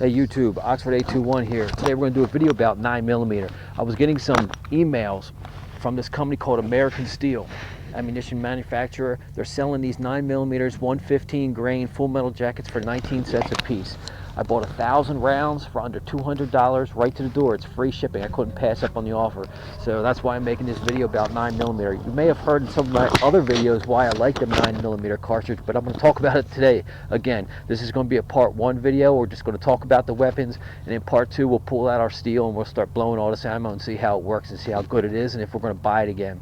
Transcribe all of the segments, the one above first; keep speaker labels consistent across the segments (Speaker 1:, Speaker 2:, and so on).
Speaker 1: Hey YouTube, Oxford 821 here. Today we're going to do a video about 9mm. I was getting some emails from this company called American Steel, ammunition manufacturer. They're selling these 9mm 115 grain full metal jackets for 19 cents a piece. I bought 1,000 rounds for under $200 right to the door. It's free shipping. I couldn't pass up on the offer. So that's why I'm making this video about 9mm. You may have heard in some of my other videos why I like the 9mm cartridge, but I'm going to talk about it today. Again, this is going to be a part 1 video. We're just going to talk about the weapons, and in part 2 we'll pull out our steel and we'll start blowing all this ammo and see how it works and see how good it is and if we're going to buy it again.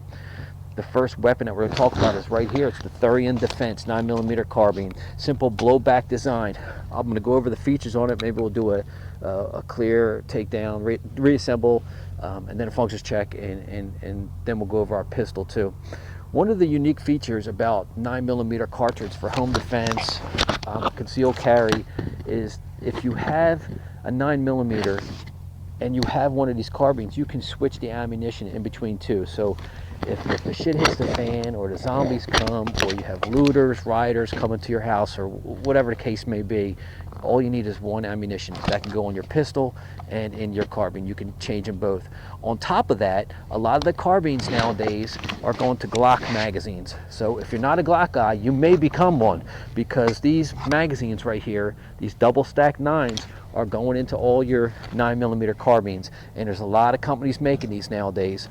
Speaker 1: The first weapon that we're going to talk about is right here. It's the Thureon Defense 9mm carbine. Simple blowback design. I'm going to go over the features on it. Maybe we'll do a clear, takedown, reassemble, and then a functions check, and then we'll go over our pistol too. One of the unique features about 9mm cartridge for home defense, concealed carry, is if you have a 9mm and you have one of these carbines, you can switch the ammunition in between two. So if the shit hits the fan, or the zombies come, or you have looters, rioters coming to your house, or whatever the case may be, all you need is one ammunition that can go on your pistol and in your carbine. You can change them both. On top of that, a lot of the carbines nowadays are going to Glock magazines. So if you're not a Glock guy, you may become one, because these magazines right here, these double stack 9s, are going into all your 9mm carbines, and there's a lot of companies making these nowadays,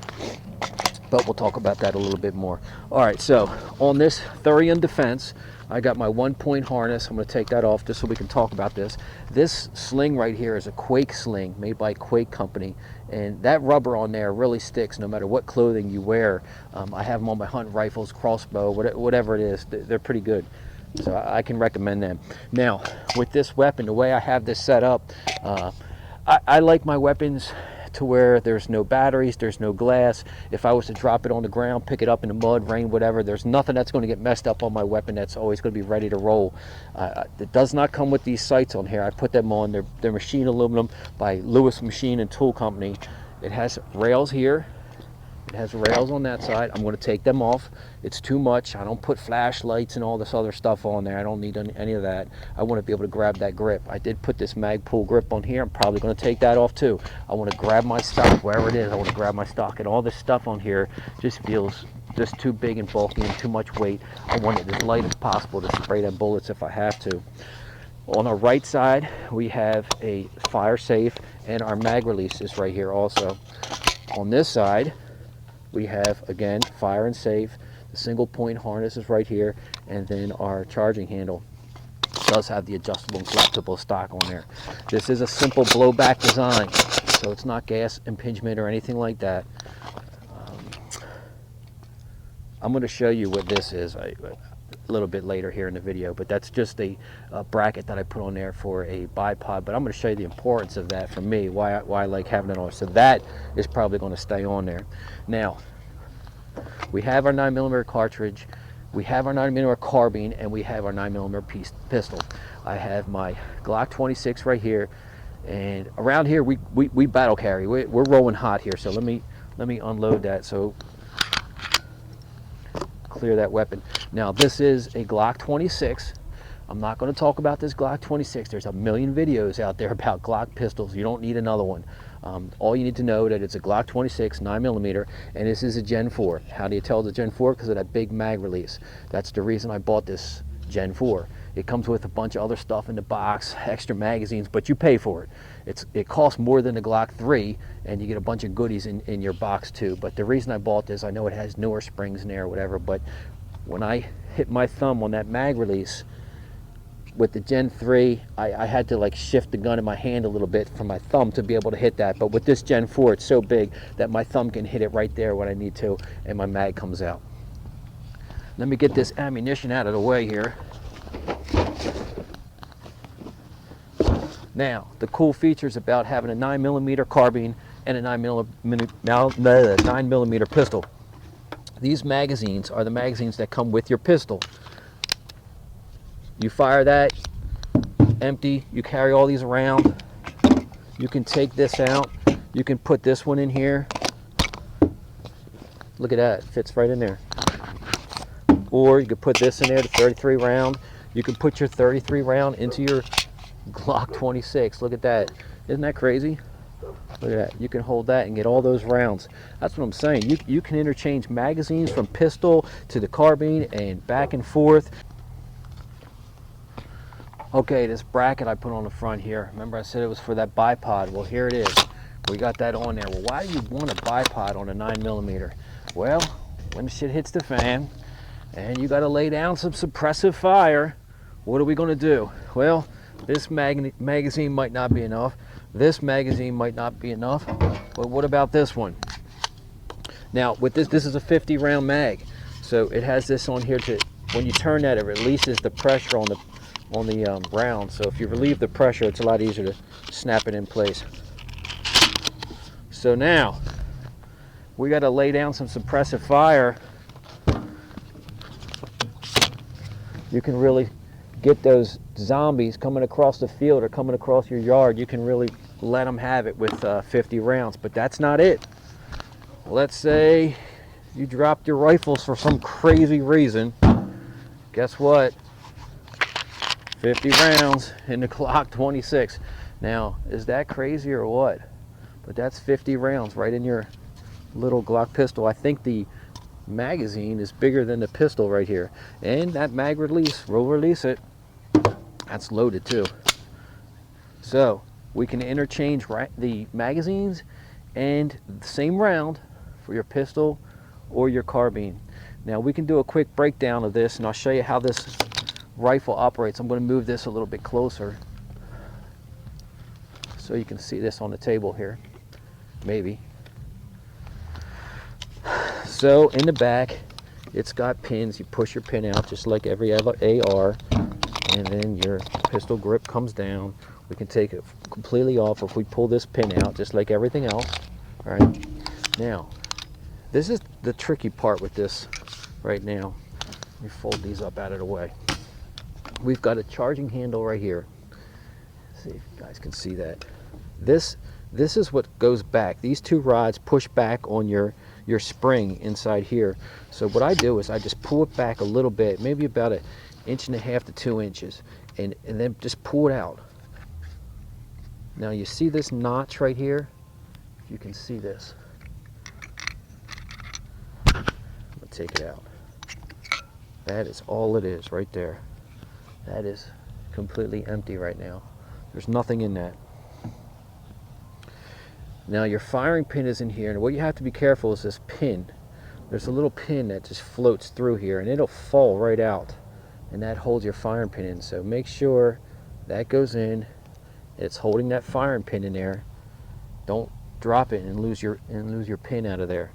Speaker 1: but we'll talk about that a little bit more. All right, so on this Thureon Defense, I got my 1-point harness. I'm going to take that off just so we can talk about this. This sling right here is a Quake Sling made by Quake Company, and that rubber on there really sticks no matter what clothing you wear. I have them on my hunting rifles, crossbow, whatever it is. They're pretty good, so I can recommend them. Now, with this weapon, the way I have this set up, I like my weapons to where there's no batteries, there's no glass. If I was to drop it on the ground, pick it up in the mud, rain, whatever, there's nothing that's going to get messed up on my weapon. That's always going to be ready to roll. It does not come with these sights on here. I put them on. They're machined aluminum by Lewis Machine and Tool Company. It has rails here. It has rails on that side. I'm going to take them off. It's too much. I don't put flashlights and all this other stuff on there. I don't need any of that. I want to be able to grab that grip. I did put this mag pull grip on here. I'm probably going to take that off too. I want to grab my stock wherever it is. I want to grab my stock, and all this stuff on here just feels just too big and bulky and too much weight. I want it as light as possible to spray them bullets if I have to. On the right side, we have a fire safe, and our mag release is right here also. On this side, we have, again, fire and safe. The single point harness is right here, and then our charging handle does have the adjustable and collapsible stock on there. This is a simple blowback design, so it's not gas impingement or anything like that. I'm going to show you what this is a little bit later here in the video, but that's just a bracket that I put on there for a bipod. But I'm going to show you the importance of that for me, why I like having it on. So that is probably going to stay on there. Now, we have our 9mm cartridge, we have our 9mm carbine, and we have our 9mm pistol. I have my Glock 26 right here, and around here we battle carry. We're rolling hot here, so let me unload that. So clear that weapon. Now, this is a Glock 26. I'm not going to talk about this Glock 26. There's a million videos out there about Glock pistols. You don't need another one. All you need to know that it's a Glock 26 9mm, and this is a Gen 4. How do you tell it's a Gen 4? Because of that big mag release. That's the reason I bought this Gen 4. It comes with a bunch of other stuff in the box, extra magazines, but you pay for it. It costs more than the Glock 3, and you get a bunch of goodies in your box too. But the reason I bought this, I know it has newer springs in there or whatever, but when I hit my thumb on that mag release with the Gen 3, I had to like shift the gun in my hand a little bit from my thumb to be able to hit that. But with this Gen 4, it's so big that my thumb can hit it right there when I need to, and my mag comes out. Let me get this ammunition out of the way here. Now, the cool features about having a 9mm carbine and a 9mm pistol. These magazines are the magazines that come with your pistol. You fire that, empty, you carry all these around. You can take this out. You can put this one in here. Look at that, it fits right in there. Or you could put this in there, the 33 round. You can put your 33 round into your Glock 26. Look at that. Isn't that crazy? Look at that. You can hold that and get all those rounds. That's what I'm saying. You can interchange magazines from pistol to the carbine and back and forth. Okay, this bracket I put on the front here. Remember I said it was for that bipod. Well, here it is. We got that on there. Well, why do you want a bipod on a 9mm? Well, when the shit hits the fan and you got to lay down some suppressive fire, what are we going to do? Well, this magazine might not be enough. This magazine might not be enough. But what about this one? Now, with this is a 50 round mag. So it has this on here to, when you turn that, it releases the pressure on the round. So if you relieve the pressure, it's a lot easier to snap it in place. So now we got to lay down some suppressive fire. You can really get those zombies coming across the field or coming across your yard. You can really let them have it with 50 rounds. But that's not it. Let's say you dropped your rifles for some crazy reason. Guess what? 50 rounds in the Glock 26. Now, is that crazy or what? But that's 50 rounds right in your little Glock pistol. I think the magazine is bigger than the pistol right here. And that mag release, we'll release it. That's loaded too. So we can interchange the magazines and the same round for your pistol or your carbine. Now we can do a quick breakdown of this, and I'll show you how this rifle operates. I'm going to move this a little bit closer so you can see this on the table here, maybe. So in the back, it's got pins. You push your pin out just like every other AR, and then your pistol grip comes down. We can take it completely off if we pull this pin out, just like everything else. All right. Now, this is the tricky part with this right now. Let me fold these up out of the way. We've got a charging handle right here. Let's see if you guys can see that. This is what goes back. These two rods push back on your spring inside here. So what I do is I just pull it back a little bit, maybe about 1.5 inches to 2 inches, and then just pull it out. Now you see this notch right here? If you can see this. I'm gonna take it out. That is all it is right there. That is completely empty right now. There's nothing in that. Now your firing pin is in here, and what you have to be careful is this pin. There's a little pin that just floats through here, and it'll fall right out, and that holds your firing pin in. So make sure that goes in. It's holding that firing pin in there. Don't drop it and lose your pin out of there.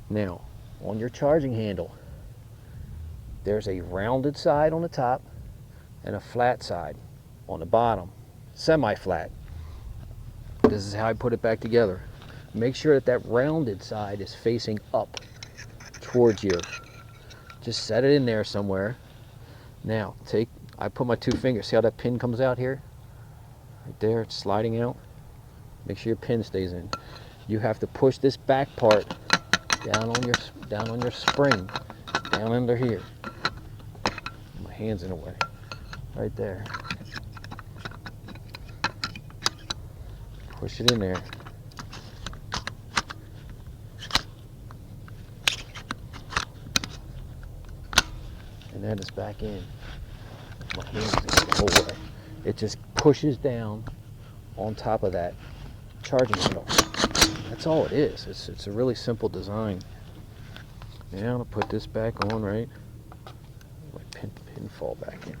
Speaker 1: Now, on your charging handle, there's a rounded side on the top and a flat side on the bottom, semi-flat. This is how I put it back together. Make sure that that rounded side is facing up towards you. Just set it in there somewhere. Now, I put my 2 fingers, see how that pin comes out here? Right there, it's sliding out. Make sure your pin stays in. You have to push this back part down on your spring, down under here. My hand's in the way. Right there. Push it in there. And that is back in. My hand's in the whole way. It just pushes down on top of that charging handle. That's all it is. It's a really simple design. Now I'll put this back on, right? My pin fall back in.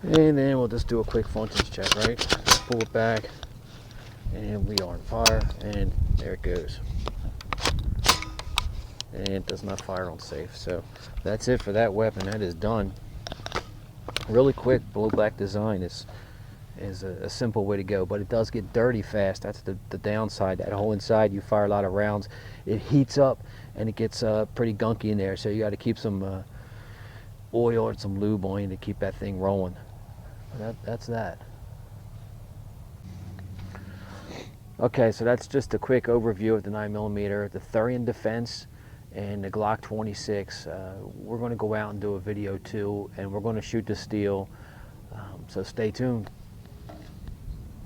Speaker 1: And then we'll just do a quick functions check, right? Pull it back, and we are on fire, and there it goes. And it does not fire on safe. So that's it for that weapon. That is done. Really quick blowback design is a simple way to go, but it does get dirty fast. That's the downside. That hole inside, you fire a lot of rounds, it heats up and it gets pretty gunky in there. So you got to keep some oil or some lube on you to keep that thing rolling. That's that. Okay, so that's just a quick overview of the 9mm, the Thureon Defense, and the Glock 26. We're going to go out and do a video too, and we're going to shoot the steel. So stay tuned.